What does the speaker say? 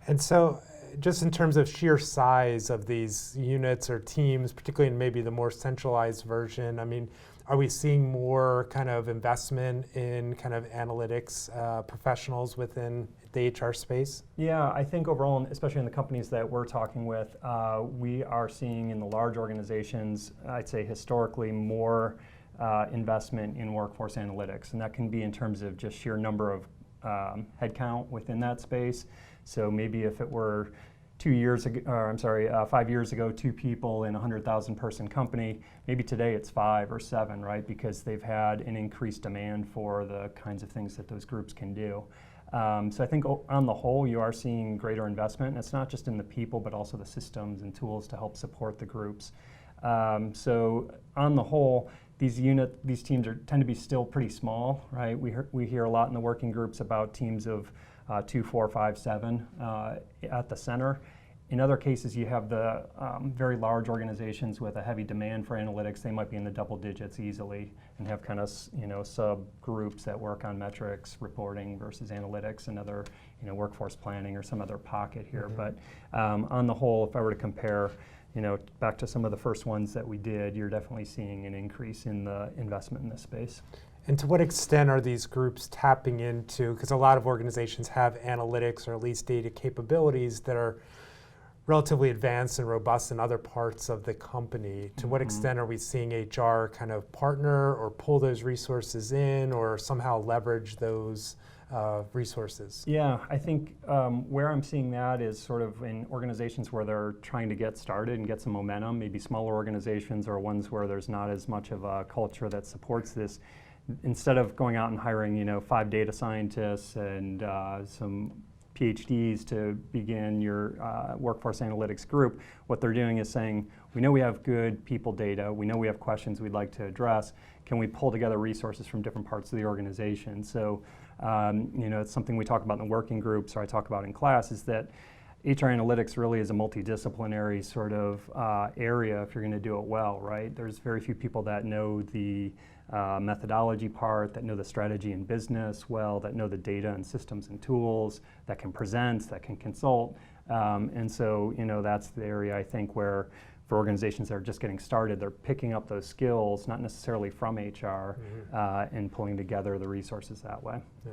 And so, just in terms of sheer size of these units or teams, particularly in maybe the more centralized version, I mean, are we seeing more kind of investment in kind of analytics professionals within the HR space? Yeah, I think overall, especially in the companies that we're talking with, we are seeing in the large organizations, I'd say historically, more investment in workforce analytics. And that can be in terms of just sheer number of headcount within that space. So maybe if it were 5 years ago, 2 people in a 100,000 person company, maybe today it's 5 or 7, right? Because they've had an increased demand for the kinds of things that those groups can do. So I think on the whole, you are seeing greater investment. And it's not just in the people, but also the systems and tools to help support the groups. So on the whole, these teams tend to be still pretty small, right? We hear a lot in the working groups about teams of 2, 4, 5, 7 at the center. In other cases, you have the very large organizations with a heavy demand for analytics. They might be in the double digits easily and have kind of subgroups that work on metrics, reporting versus analytics, and other workforce planning or some other pocket here. Mm-hmm. But on the whole, if I were to compare, back to some of the first ones that we did, you're definitely seeing an increase in the investment in this space. And to what extent are these groups tapping into, because a lot of organizations have analytics or at least data capabilities that are relatively advanced and robust in other parts of the company. To what extent are we seeing HR kind of partner or pull those resources in or somehow leverage those resources? Yeah, I think where I'm seeing that is sort of in organizations where they're trying to get started and get some momentum, maybe smaller organizations or ones where there's not as much of a culture that supports this. Instead of going out and hiring, 5 data scientists and some PhDs to begin your workforce analytics group, what they're doing is saying, we know we have good people data, we know we have questions we'd like to address, can we pull together resources from different parts of the organization? So, it's something we talk about in the working groups, or I talk about in class, is that HR analytics really is a multidisciplinary sort of area if you're going to do it well, right? There's very few people that know the methodology part, that know the strategy and business well, that know the data and systems and tools, that can present, that can consult. And so, that's the area I think where for organizations that are just getting started, they're picking up those skills, not necessarily from HR, and pulling together the resources that way. Yeah.